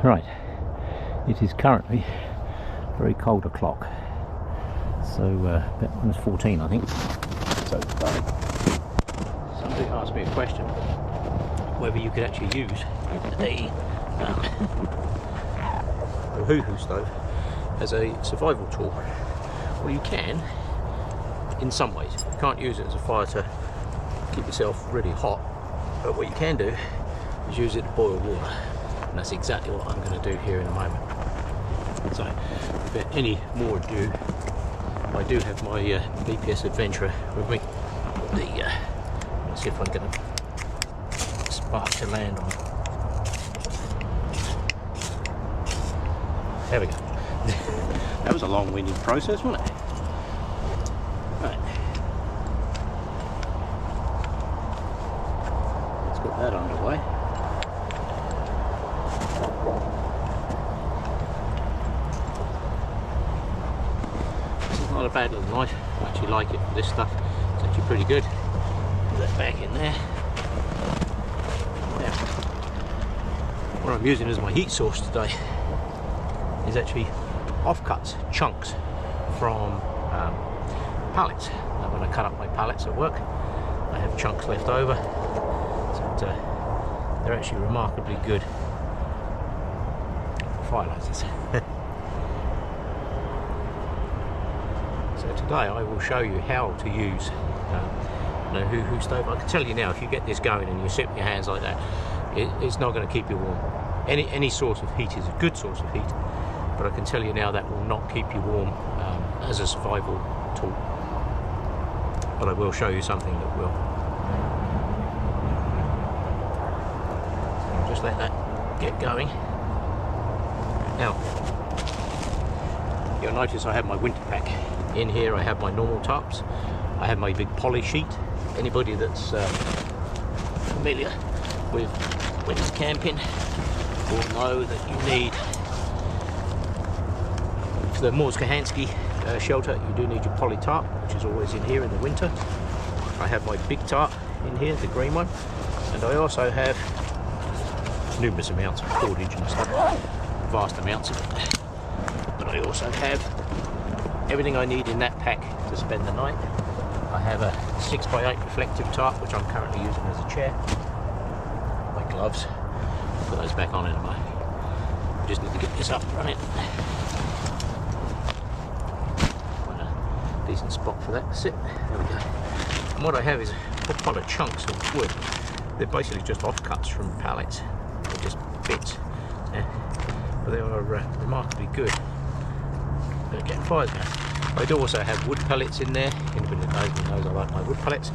Right, it is currently very cold o'clock, so almost 14 I think. So somebody asked me a question whether you could actually use a Ohuhu stove as a survival tool. Well, you can in some ways. You can't use it as a fire to keep yourself really hot, but what you can do is use it to boil water, and that's exactly what I'm going to do here in a moment. So without any more ado, I do have my BPS Adventurer with me. Let's see if I'm going to spark to land on. There we go. That was a long-winded process, wasn't it? Right. Let's get that underway. This is not a bad little knife. I actually like it for this stuff. It's actually pretty good. Put that back in there. Now, what I'm using as my heat source today is actually offcuts, chunks from pallets. Now, when I cut up my pallets at work, I have chunks left over, so they're actually remarkably good firelighters. So today I will show you how to use an Ohuhu stove. I can tell you now, if you get this going and you sit with your hands like that, it's not going to keep you warm. Any source of heat is a good source of heat, but I can tell you now that will not keep you warm as a survival tool. But I will show you something that will. So I'll just let that get going. Now, you'll notice I have my winter pack. In here I have my normal tarps. I have my big poly sheet. Anybody that's familiar with winter camping will know that you need, for the Morskahansky shelter, you do need your poly tarp, which is always in here in the winter. I have my big tarp in here, the green one, and I also have numerous amounts of cordage and stuff, vast amounts of it. But I also have everything I need in that pack to spend the night. I have a 6x8 reflective tarp, which I'm currently using as a chair. My gloves, I'll put those back on in a moment. I just need to get this up and running. Quite a decent spot for that to sit. There we go. And what I have is a whole pile of chunks of wood. They're basically just offcuts from pallets. They're just bits. Yeah. But they are remarkably good at getting fires going. I do also have wood pellets in there. Anybody that knows me knows I like my wood pellets.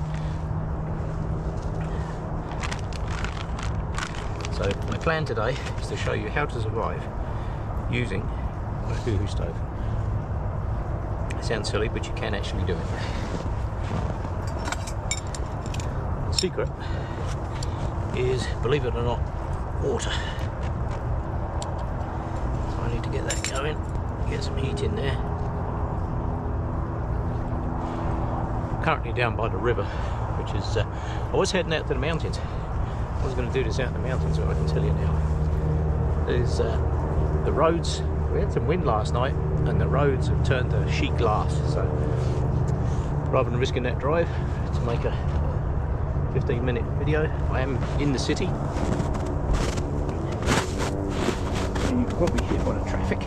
So my plan today is to show you how to survive using a Ohuhu stove. It sounds silly, but you can actually do it. The secret is, believe it or not, water. So I need to get that going, get some heat in there. Currently down by the river, which is I was heading out to the mountains. I was going to do this out in the mountains, so I can tell you now. There's the roads. We had some wind last night, and the roads have turned to sheet glass. So rather than risking that drive to make a 15-minute video, I am in the city. And you can probably hear a lot of traffic.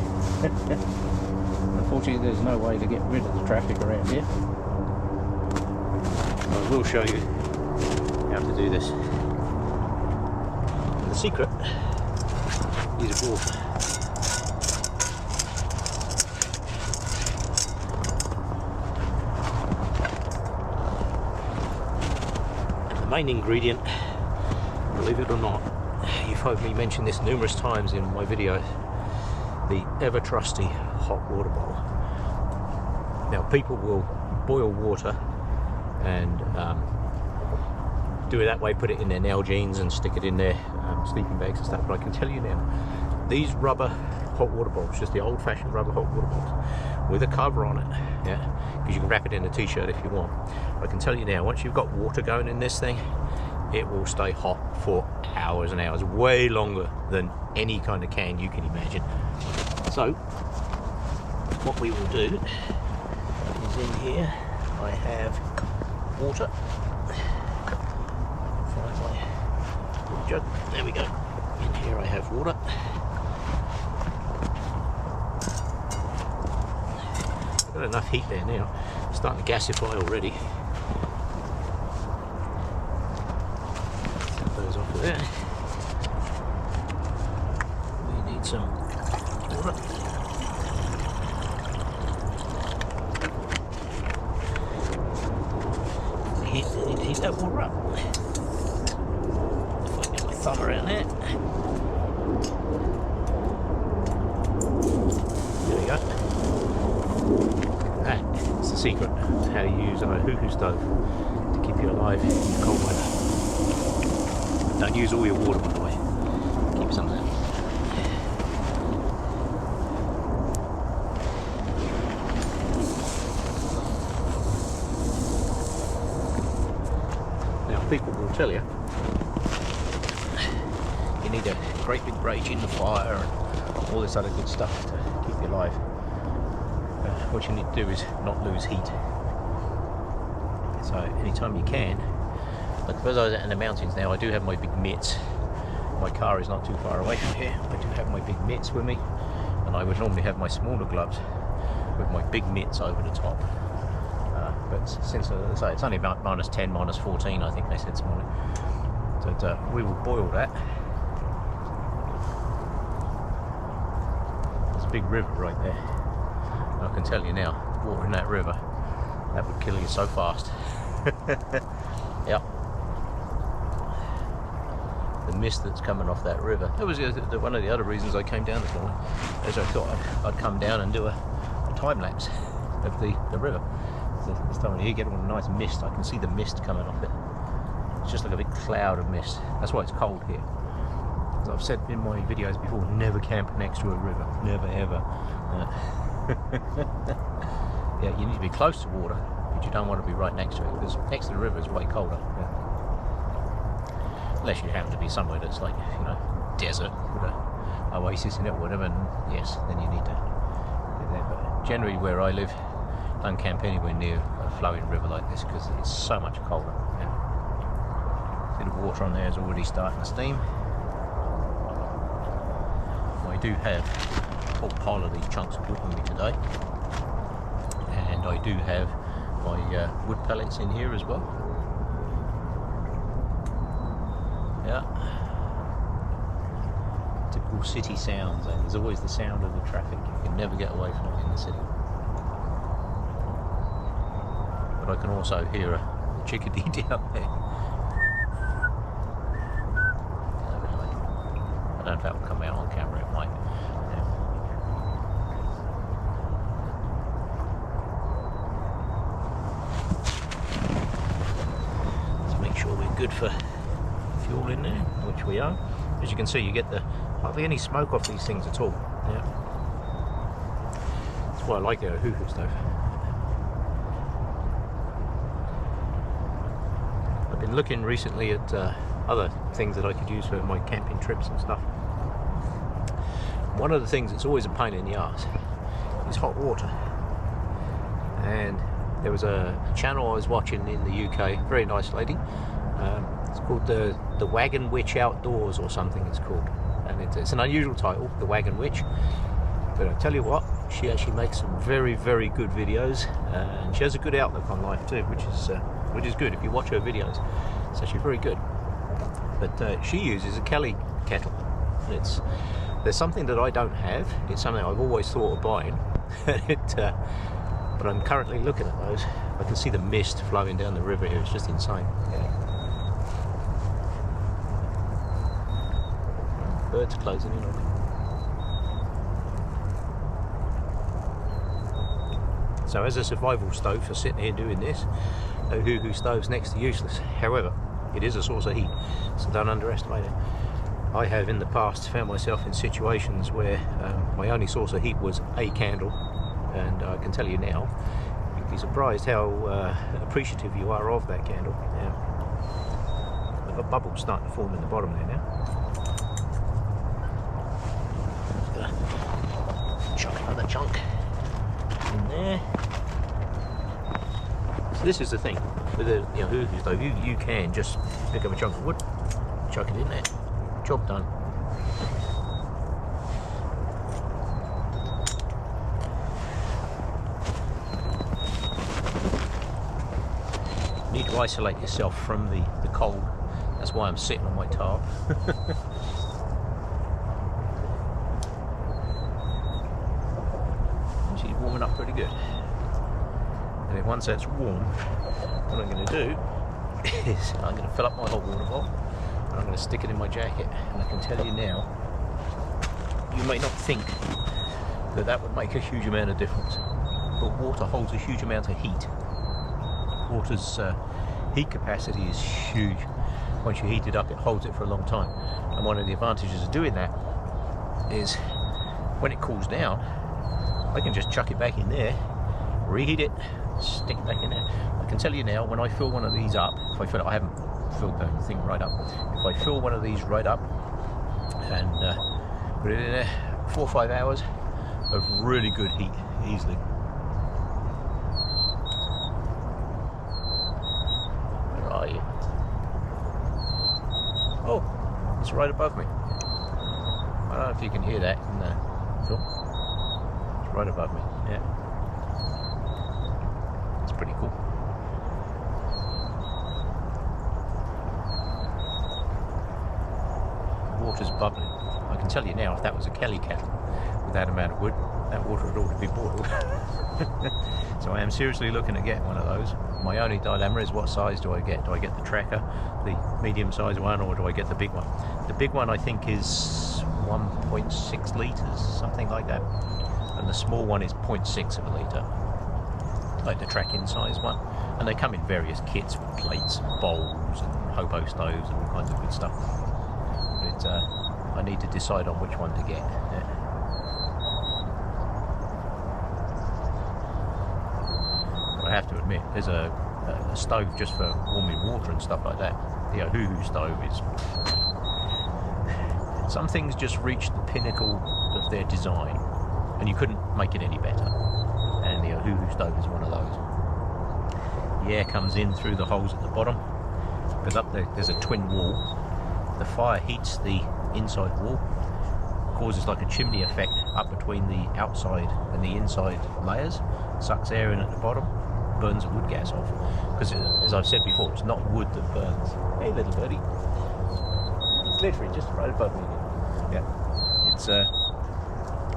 Unfortunately, there's no way to get rid of the traffic around here. I will show you how to do this. And the secret is water. And the main ingredient, believe it or not, you've heard me mention this numerous times in my videos, the ever trusty hot water bowl. Now, people will boil water and do it that way, put it in their Nalgene's and stick it in their sleeping bags and stuff. But I can tell you now, these rubber hot water bowls, just the old-fashioned rubber hot water bowls with a cover on it, yeah, because you can wrap it in a t-shirt if you want. I can tell you now, once you've got water going in this thing, it will stay hot for hours and hours, way longer than any kind of can you can imagine. So what we will do is, in here I have water. Find my little jug. There we go. In here I have water. Got enough heat there now. It's starting to gasify already. Set those off of there. We need some water. Need to heat that water up. If I get my thumb around there. There we go. That's the secret of how to use an Ohuhu stove to keep you alive in cold weather. Don't use all your water, by the way. Keep some of that. People will tell you you need a great big rage in the fire and all this other good stuff to keep you alive. What you need to do is not lose heat. So anytime you can, like because I was in the mountains now, I do have my big mitts. My car is not too far away from here. I do have my big mitts with me, and I would normally have my smaller gloves with my big mitts over the top. But since, as I say, it's only about -10, -14, I think they said this morning. So we will boil that. There's a big river right there. And I can tell you now, water in that river, that would kill you so fast. Yep. The mist that's coming off that river. That was one of the other reasons I came down this morning, as I thought I'd come down and do a time lapse of the river. This time of year, you get all a nice mist. I can see the mist coming off it. It's just like a big cloud of mist. That's why it's cold here. As I've said in my videos before, never camp next to a river. Never ever. Yeah, you need to be close to water, but you don't want to be right next to it, because next to the river is way colder. Yeah. Unless you happen to be somewhere that's like, you know, desert with an oasis in it or whatever, and yes, then you need to be there. But generally where I live, don't camp anywhere near a flowing river like this because it's so much colder. Yeah. See the water on there is already starting to steam. I do have a whole pile of these chunks of wood with me today, and I do have my wood pellets in here as well. Yeah. Typical city sounds, and there's always the sound of the traffic. You can never get away from it in the city. But I can also hear a chickadee down there. I don't know if that will come out on camera, it might. Yeah. Let's make sure we're good for fuel in there, which we are. As you can see, you get hardly any smoke off these things at all. Yeah. That's why I like the Ohuhu stove. Been looking recently at other things that I could use for my camping trips and stuff. One of the things that's always a pain in the arse is hot water. And there was a channel I was watching in the UK, very nice lady. It's called the Wagon Witch Outdoors or something it's called. And it's an unusual title, the Wagon Witch. But I tell you what, she actually makes some very, very good videos, and she has a good outlook on life too, which is good. If you watch her videos, it's actually very good. But she uses a Kelly kettle. There's something that I don't have. It's something I've always thought of buying. But I'm currently looking at those. I can see the mist flowing down the river here. It's just insane. Yeah. Birds closing in on me. So as a survival stove for sitting here doing this, Ohuhu stove's next to useless. However, it is a source of heat, so don't underestimate it. I have in the past found myself in situations where my only source of heat was a candle, and I can tell you now, you'd be surprised how appreciative you are of that candle. Yeah. I've got bubbles starting to form in the bottom there now. Just gonna chuck another chunk in there. So this is the thing with the Ohuhu stove. You can just pick up a chunk of wood, chuck it in there, job done. You need to isolate yourself from the cold. That's why I'm sitting on my tarp. She's warming up pretty good. And then once that's warm, what I'm going to do is I'm going to fill up my hot water bowl and I'm going to stick it in my jacket. And I can tell you now, you may not think that that would make a huge amount of difference, but water holds a huge amount of heat. Water's heat capacity is huge. Once you heat it up, it holds it for a long time. And one of the advantages of doing that is when it cools down, I can just chuck it back in there, reheat it, stick it back in there. I can tell you now, when I fill one of these up, if I fill it, I haven't filled the thing right up. If I fill one of these right up and put it in there, 4 or 5 hours of really good heat, easily. Oh, it's right above me. I don't know if you can hear that in the film. It's right above me, yeah. It's pretty cool. The water's bubbling. I can tell you now, if that was a Kelly kettle with that amount of wood, that water would already be boiled. So I am seriously looking at getting one of those. My only dilemma is what size do I get? Do I get the tracker, the medium sized one, or do I get the big one? The big one I think is 1.6 litres, something like that. And the small one is 0.6 of a litre, like the track-in size one. And they come in various kits with plates, bowls, and hobo stoves, and all kinds of good stuff. But I need to decide on which one to get. Yeah. I have to admit, there's a stove just for warming water and stuff like that. The Ohuhu stove is... Some things just reach the pinnacle of their design, and you couldn't make it any better. And the Ohuhu stove is one of those. The air comes in through the holes at the bottom, because up there, there's a twin wall. The fire heats the inside wall, causes like a chimney effect up between the outside and the inside layers, sucks air in at the bottom, burns the wood gas off. Because as I've said before, it's not wood that burns. Hey little birdie. It's literally just right above me. Yeah.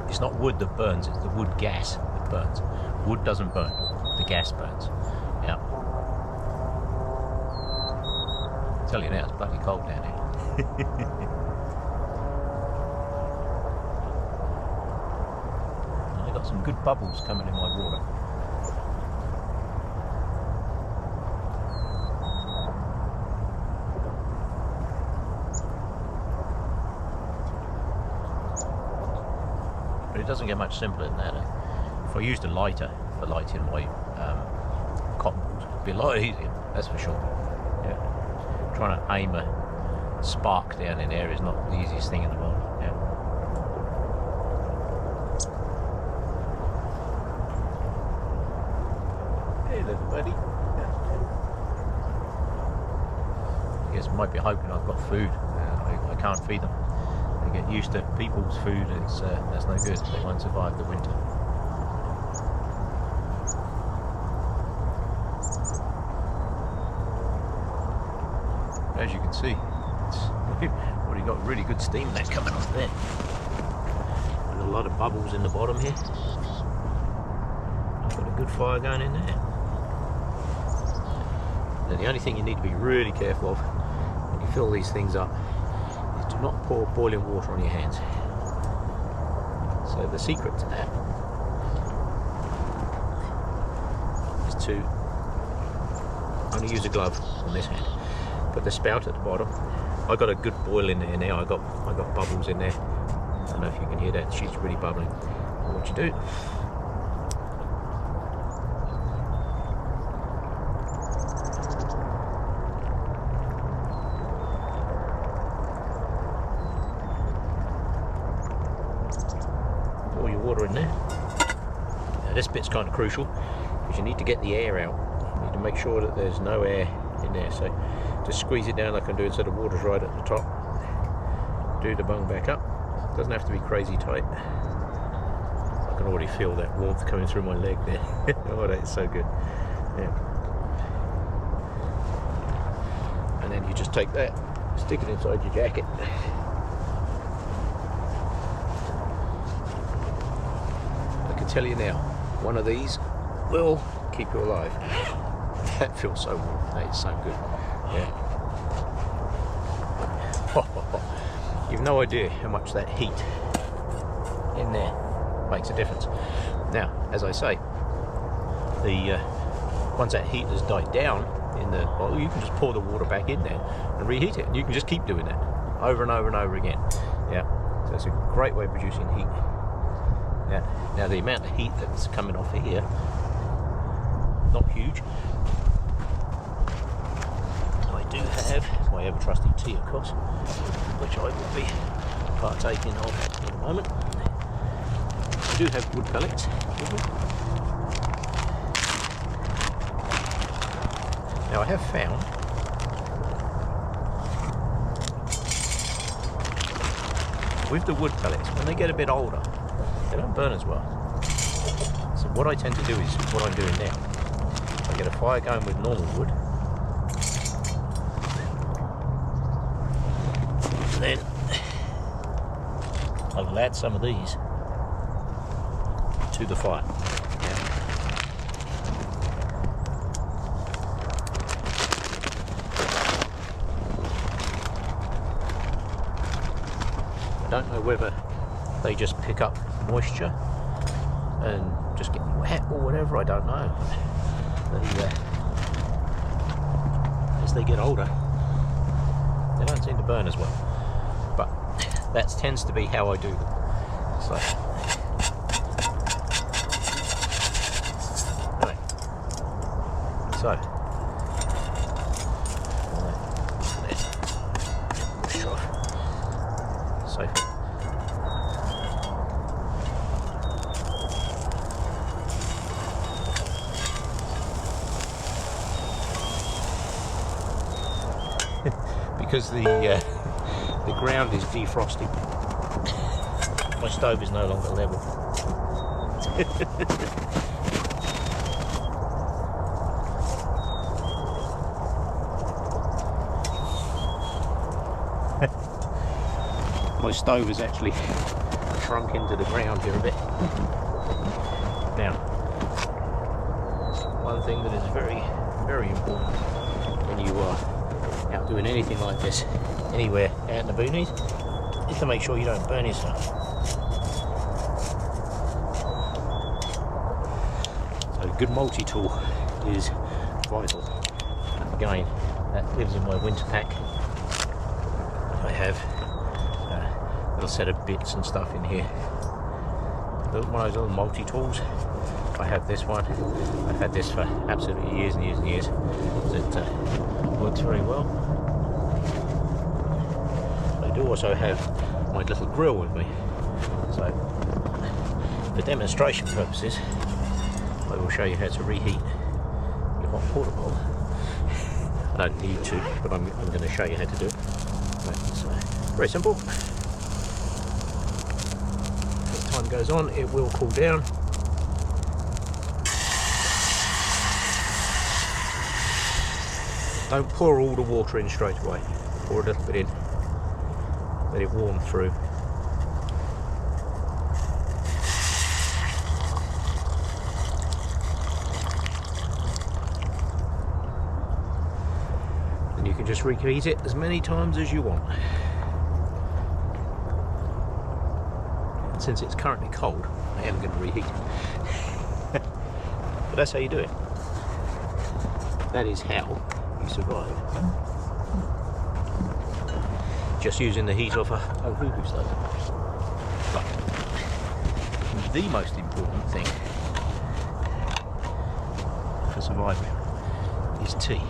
It's not wood that burns, it's the wood gas that burns. Wood doesn't burn, the gas burns. Yeah. I tell you now, it's bloody cold down here. I got some good bubbles coming in my water. But it doesn't get much simpler than that. If I used a lighter for lighting my cotton balls, it'd be a lot easier, that's for sure. Yeah. Trying to aim a spark down in there is not the easiest thing in the world. Yeah. Hey little buddy. Yeah. I guess I might be hoping I've got food. I can't feed them. They get used to people's food, that's no good. They won't survive the winter. As you can see, it's already got really good steam that's coming off there. And a lot of bubbles in the bottom here. I've got a good fire going in there. Now the only thing you need to be really careful of when you fill these things up is do not pour boiling water on your hands. So the secret to that is to only use a glove on this hand. Put the spout at the bottom. I got a good boil in there now. I got bubbles in there. I don't know if you can hear that. She's really bubbling. And what you do, water in there. Now this bit's kind of crucial because you need to get the air out. You need to make sure that there's no air in there. So just squeeze it down like I'm doing so the water's right at the top. Do the bung back up. Doesn't have to be crazy tight. I can already feel that warmth coming through my leg there. Oh, that is so good. Yeah. And then you just take that, stick it inside your jacket. I can tell you now, one of these will keep you alive. That feels so warm. That is so good. Yeah. You've no idea how much that heat in there makes a difference. Now, as I say, once that heat has died down in the bottle, you can just pour the water back in there and reheat it. And you can just keep doing that over and over and over again. Yeah, so it's a great way of producing heat. Yeah. Now the amount of heat that's coming off of here, not huge. I do have my ever trusty tea, of course, which I will be partaking of in a moment. I do have wood pellets with me. Now I have found with the wood pellets, when they get a bit older, they don't burn as well. So what I tend to do is what I'm doing now. I get a fire going with normal wood. And then I will add some of these to the fire. I don't know whether they just pick up moisture and just get wet or whatever, I don't know. As they get older, they don't seem to burn as well. But that tends to be how I do them. So, anyway, because the ground is defrosting, my stove is no longer level. My stove has actually shrunk into the ground here a bit. Now, one thing that is very, very important when you are out doing anything like this, anywhere out in the boonies, is to make sure you don't burn yourself. So a good multi-tool is vital. And again, that lives in my winter pack. I have a little set of bits and stuff in here. One of those little multi-tools. I have this one. I've had this for absolutely years and years and years. It works very well. I do also have my little grill with me. So, for demonstration purposes, I will show you how to reheat your hot water bowl. I don't need to, but I'm going to show you how to do it. It's very simple. As time goes on, it will cool down. Don't pour all the water in straight away. Pour a little bit in. Let it warm through. And you can just reheat it as many times as you want. And since it's currently cold, I am going to reheat it. But that's how you do it. That is how survive. Just using the heat of a Ohuhu stove. But the most important thing for survival is tea.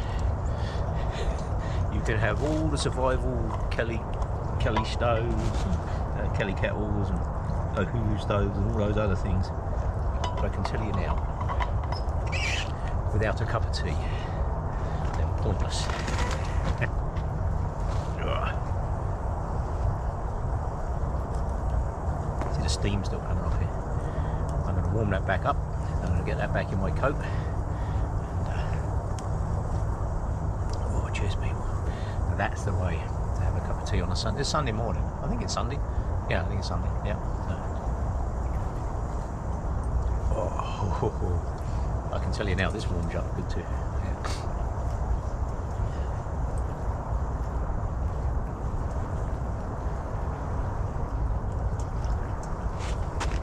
You can have all the survival Kelly stoves, Kelly kettles, and Ohuhu stoves and all those other things. But I can tell you now, without a cup of tea, they're pointless. See the steam still coming off here. I'm going to warm that back up. I'm going to get that back in my coat. Oh, cheers, people. That's the way to have a cup of tea on a Sunday. It's Sunday morning. I think it's Sunday. Yeah, I think it's Sunday. Yeah. Oh, I can tell you now, this warms you up good too. Yeah.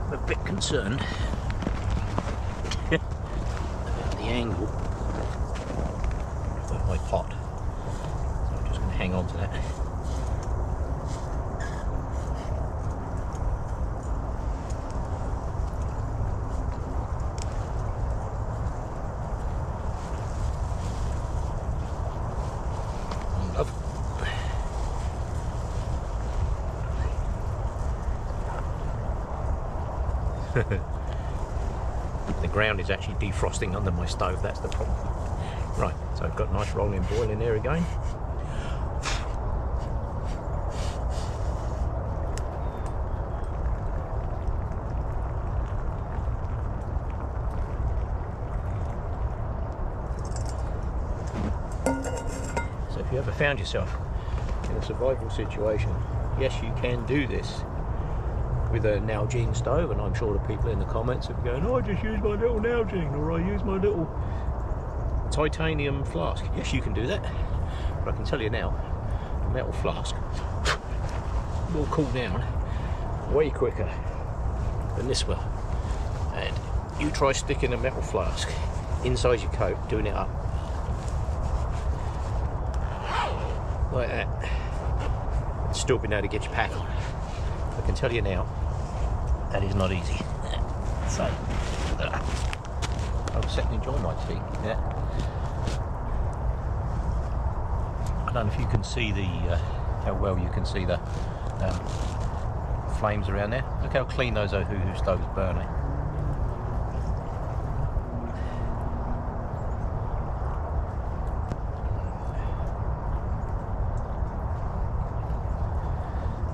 I'm a bit concerned about the angle of my pot, so I'm just going to hang on to that. The ground is actually defrosting under my stove, that's the problem. Right, so I've got a nice rolling boil in there again. So if you ever found yourself in a survival situation, yes, you can do this with a Nalgene stove, and I'm sure the people in the comments are going, oh, I just use my little Nalgene, or I use my little titanium flask. Yes, you can do that, but I can tell you now, a metal flask will cool down way quicker than this will. And you try sticking a metal flask inside your coat, doing it up like that, and still being able to get your pack on. I can tell you now, that is not easy. So, I'm sitting enjoying my tea. Yeah. I don't know if you can see the, how well you can see the flames around there. Look how clean those Ohuhu stoves burn. Eh?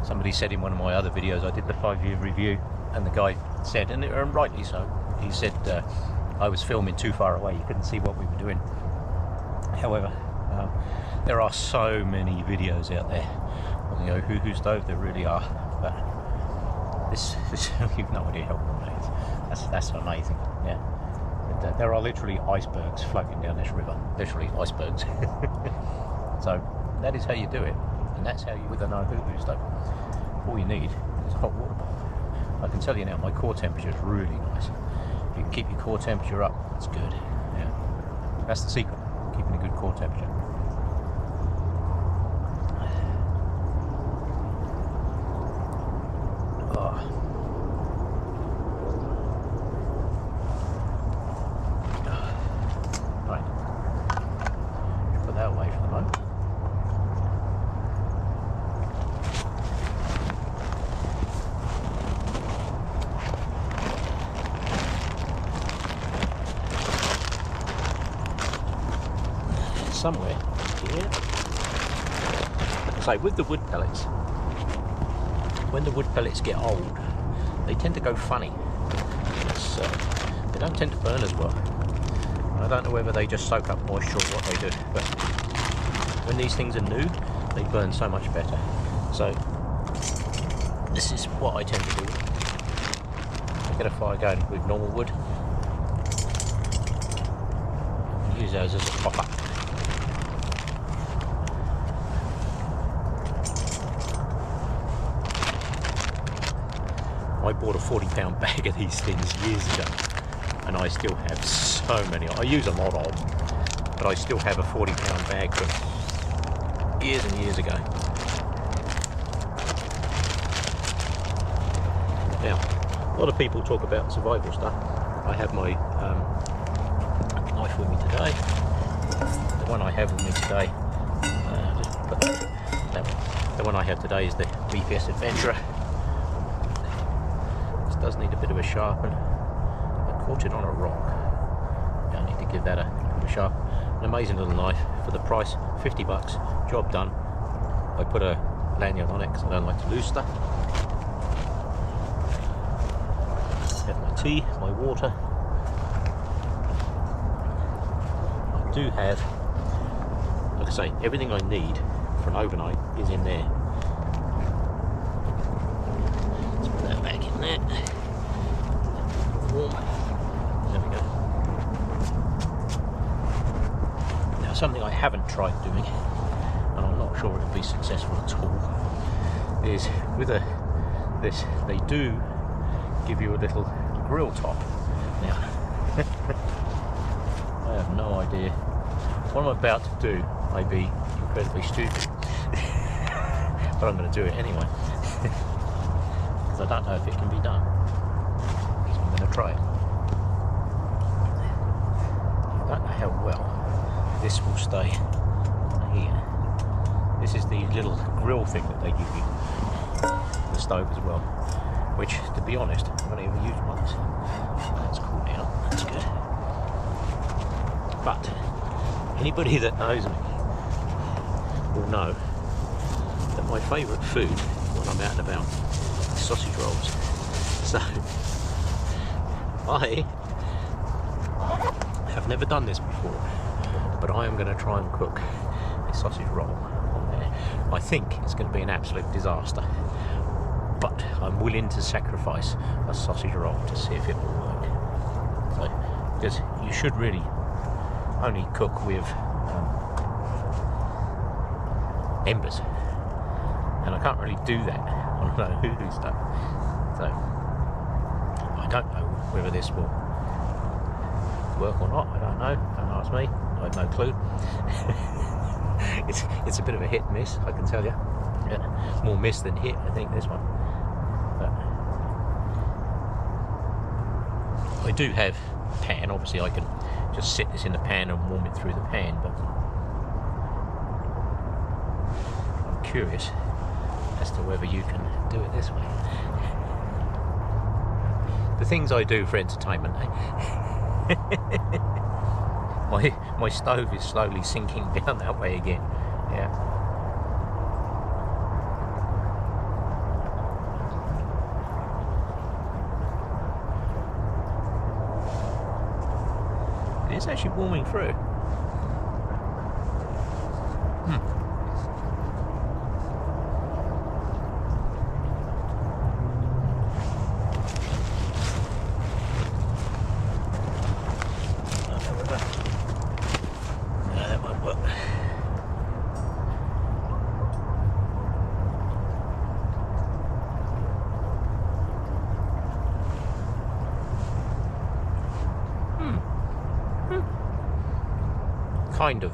Somebody said in one of my other videos, I did the 5-year review, and the guy said, and rightly so, he said I was filming too far away, you couldn't see what we were doing. However, there are so many videos out there on the Ohuhu stove, there really are, but this you've no idea how warm it is. That's amazing. Yeah, there are literally icebergs floating down this river, literally icebergs. So that is how you do it, and that's how you with an Ohuhu stove. All you need is a hot water bowl. I can tell you now, my core temperature is really nice. If you can keep your core temperature up, that's good. Yeah, that's the secret, keeping a good core temperature. Oh. Right, put that away for the moment. Somewhere here. So with the wood pellets, when the wood pellets get old, they tend to go funny. They don't tend to burn as well. And I don't know whether they just soak up moisture or what they do, but when these things are new, they burn so much better. So this is what I tend to do. I get a fire going with normal wood. Use those as a pop-up. I bought a 40-pound bag of these things years ago, and I still have so many. I use a lot of them, but I still have a 40-pound bag from years and years ago. Now, a lot of people talk about survival stuff. I have my knife with me today. The one I have with me today, just put that one. The one I have today is the BPS Adventurer. does need a bit of a sharpen. I caught it on a rock. I need to give that a bit of a sharp. An amazing little knife for the price, 50 bucks, job done. I put a lanyard on it because I don't like to lose stuff. Have my tea, my water. I do have, like I say, everything I need for an overnight is in there. Let's put that back in there. Warm. There we go. Now, something I haven't tried doing, and I'm not sure it would be successful at all, is with this, they do give you a little grill top. Now, I have no idea what I'm about to do. May be incredibly stupid, but I'm going to do it anyway because I don't know if it can be done. So I'm going to try it. I don't know how well this will stay here. This is the little grill thing that they give you, the stove as well, which, to be honest, I've not even used once. That's cool now, that's good. But anybody that knows me will know that my favourite food when I'm out and about is sausage rolls. So I have never done this before, but I am going to try and cook a sausage roll on there. I think it's going to be an absolute disaster, but I'm willing to sacrifice a sausage roll to see if it will work. So, because you should really only cook with embers, and I can't really do that on an Ohuhu stove. So I don't know whether this will work or not. I don't know. Don't ask me. I have no clue. It's a bit of a hit and miss, I can tell you. Yeah, more miss than hit, I think, this one. But I do have a pan. Obviously, I can just sit this in the pan and warm it through the pan, but I'm curious as to whether you can do it this way. The things I do for entertainment, eh? My stove is slowly sinking down that way again. Yeah. It's actually warming through. No, that won't work. Kind of.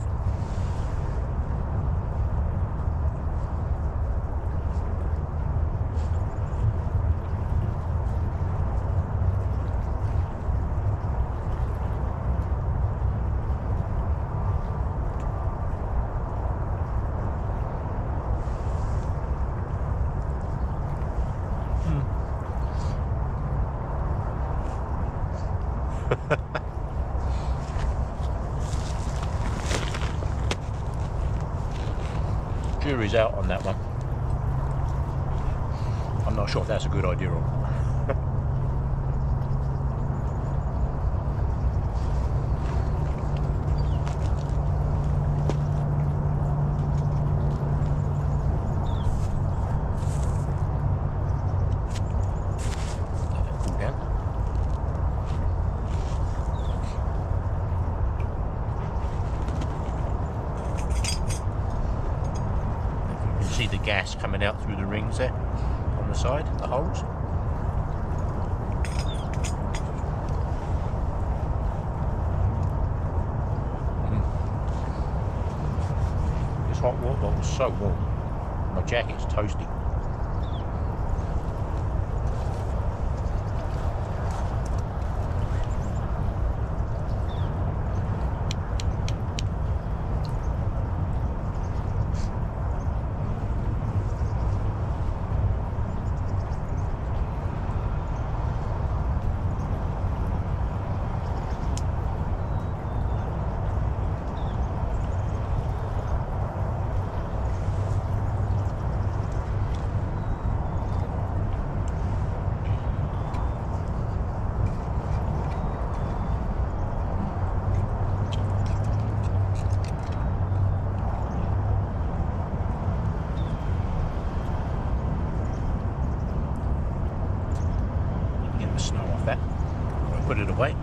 Jury's out on that one. I'm not sure if that's a good idea or not. Cool down. See the gas coming out through the rings there on the side, the holes. This hot water was so warm. My jacket's toasty. bit of snow off that. I'll put it away.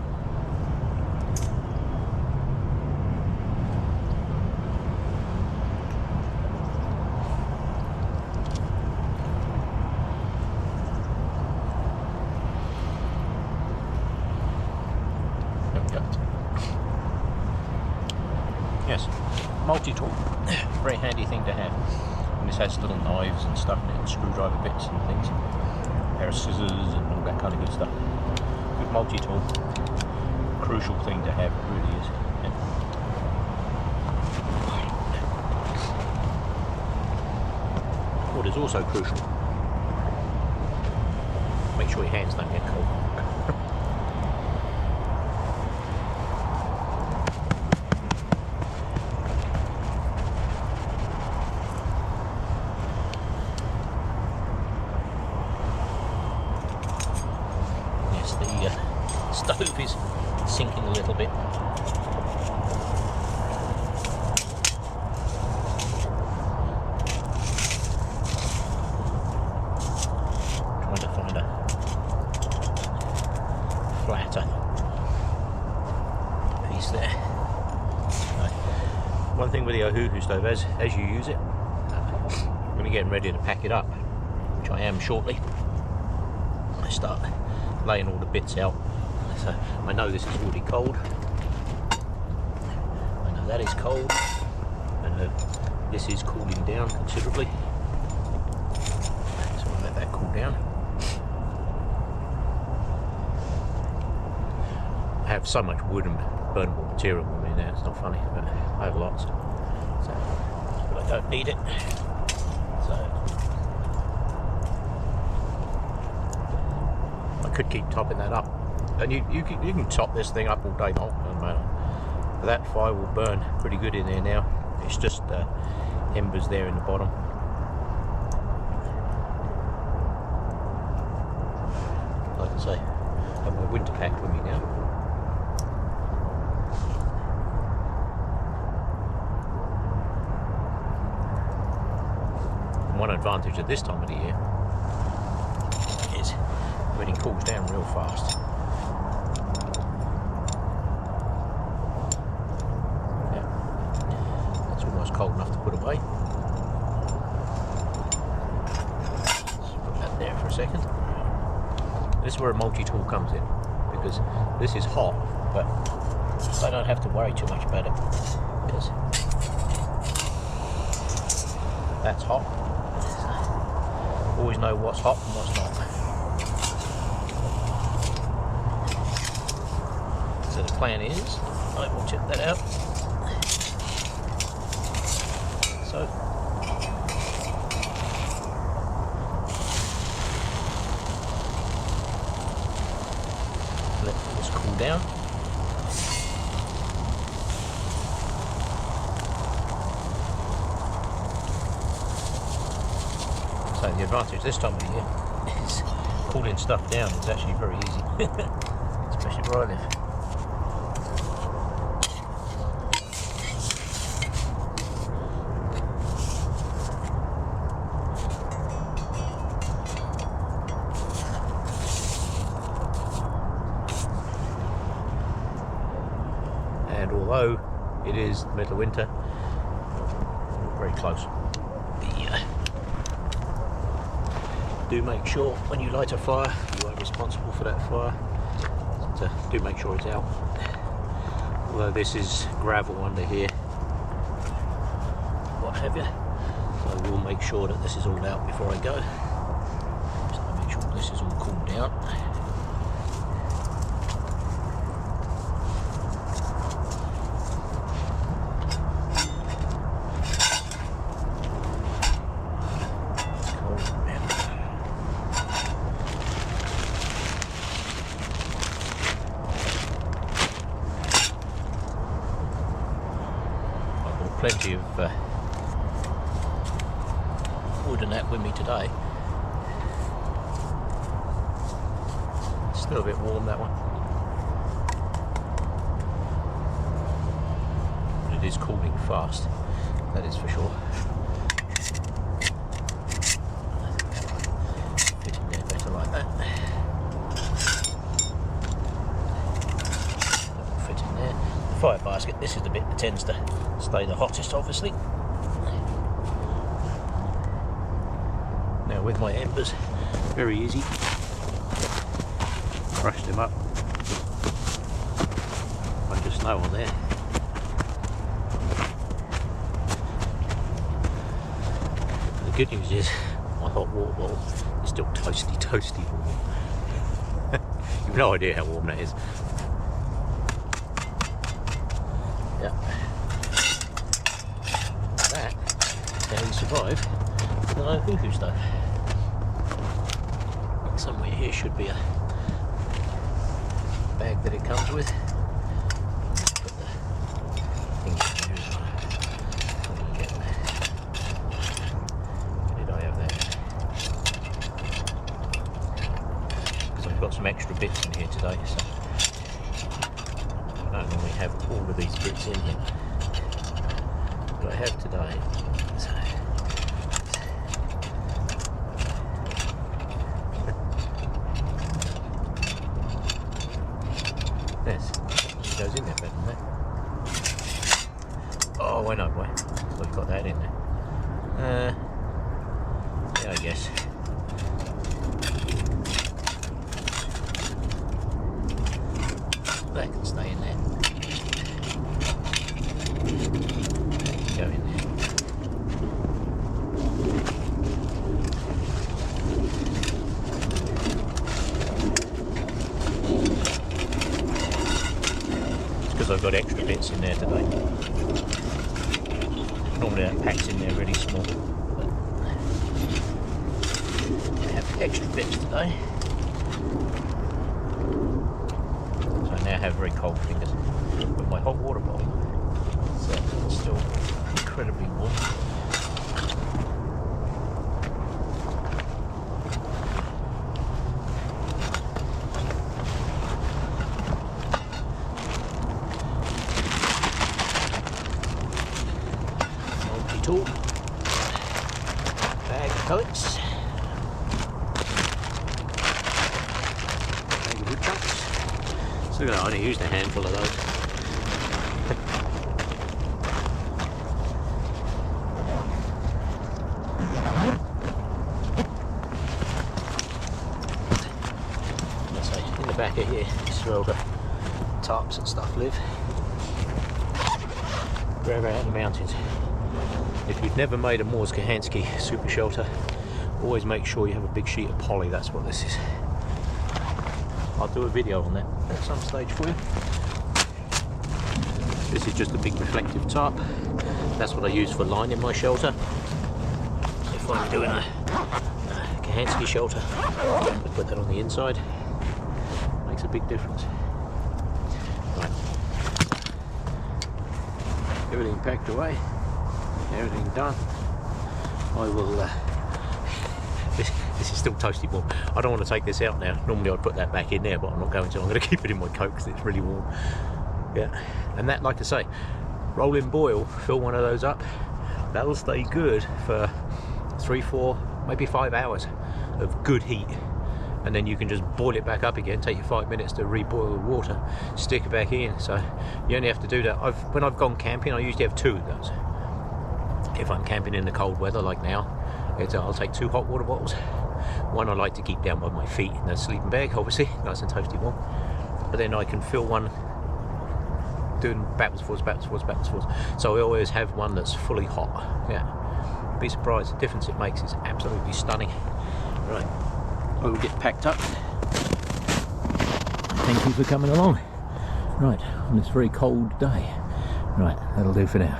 Yes, multi-tool, very handy thing to have. And this has little knives and stuff in it, and screwdriver bits and things, a pair of scissors and all that kind of good stuff. Good multi-tool, crucial thing to have, it really is. Yeah. What is also crucial, make sure your hands don't get cold. The stove is sinking a little bit. Trying to find a flatter piece there. One thing with the Ohuhu stove, as you use it, when you're getting ready to pack it up, which I am shortly, I start laying all the bits out. So I know this is already cold. I know that is cold. I know this is cooling down considerably. So I'll let that cool down. I have so much wood and burnable material with me now, it's not funny, but I have lots. So, but I don't need it. So I could keep topping that up. And you can top this thing up all day long, doesn't matter. But that fire will burn pretty good in there now. It's just embers there in the bottom. Like I say, I have my winter pack with me now. And one advantage of this time of the year is everything cools down real fast. Cold enough to put away. Let's put that there for a second. This is where a multi-tool comes in, because this is hot, but I don't have to worry too much about it, because that's hot. Always know what's hot and what's not. So the plan is, I will check that out. So let this cool down. So the advantage this time of the year is cooling stuff down is actually very easy, especially where I live. And although it is the middle of winter, we're very close. Do make sure when you light a fire, you are responsible for that fire. So do make sure it's out. Although this is gravel under here, what have you. So we'll make sure that this is all out before I go. Just to make sure this is all cooled down. Plenty of wood and that with me today. Still a bit warm, that one. But it is cooling fast, that is for sure. Fit in there better like that. fire basket. This is the bit that tends to stay the hottest, obviously. Now with my embers, very easy. Brush them up. Bunch of snow on there. The good news is my hot water bottle is still toasty warm. You've no idea how warm that is. Yeah. That how you survive the Ohuhu stove. Somewhere here should be a bag that it comes with. Put the things on. What do you get there? Where did I have that? Because I've got some extra bits in here today, so I don't normally have all of these bits in here. But I have today. So she goes in there better than that. Oh, I know why. We've got that in there. Yeah, I guess. That can stay in there. That can go in there. Because I've got extra bits in there today. Normally that pack's in there really small, but I have extra bits today. So I now have very cold fingers. But my hot water bottle is still incredibly warm. Tool, bag of pellets, bag of wood chunks. So look at that, I only used a handful of those. In the back of here is where all the tarps and stuff live. Wherever out in the mountains. If you've never made a Mors Kochanski super shelter, always make sure you have a big sheet of poly. That's what this is. I'll do a video on that at some stage for you. This is just a big reflective tarp. That's what I use for lining my shelter. If I'm doing a Kochanski shelter, I put that on the inside. Makes a big difference. Right. Everything packed away. Everything done. I will this is still toasty warm. I don't want to take this out now. Normally I'd put that back in there, but I'm not going to. I'm going to keep it in my coat because it's really warm. Yeah, and that, like I say, rolling boil, fill one of those up. That'll stay good for 3, 4, maybe 5 hours of good heat, and then you can just boil it back up again. Take you 5 minutes to reboil the water, stick it back in. So you only have to do that. When I've gone camping, I usually have 2 of those. If I'm camping in the cold weather like now, I'll take 2 hot water bottles. One I like to keep down by my feet in the sleeping bag, obviously, nice and toasty warm. But then I can fill one doing backwards, forwards, backwards, forwards, backwards, forwards. So I always have one that's fully hot. Yeah, be surprised the difference it makes is absolutely stunning. Right, I will get packed up. Thank you for coming along. Right, on this very cold day. Right, that'll do for now.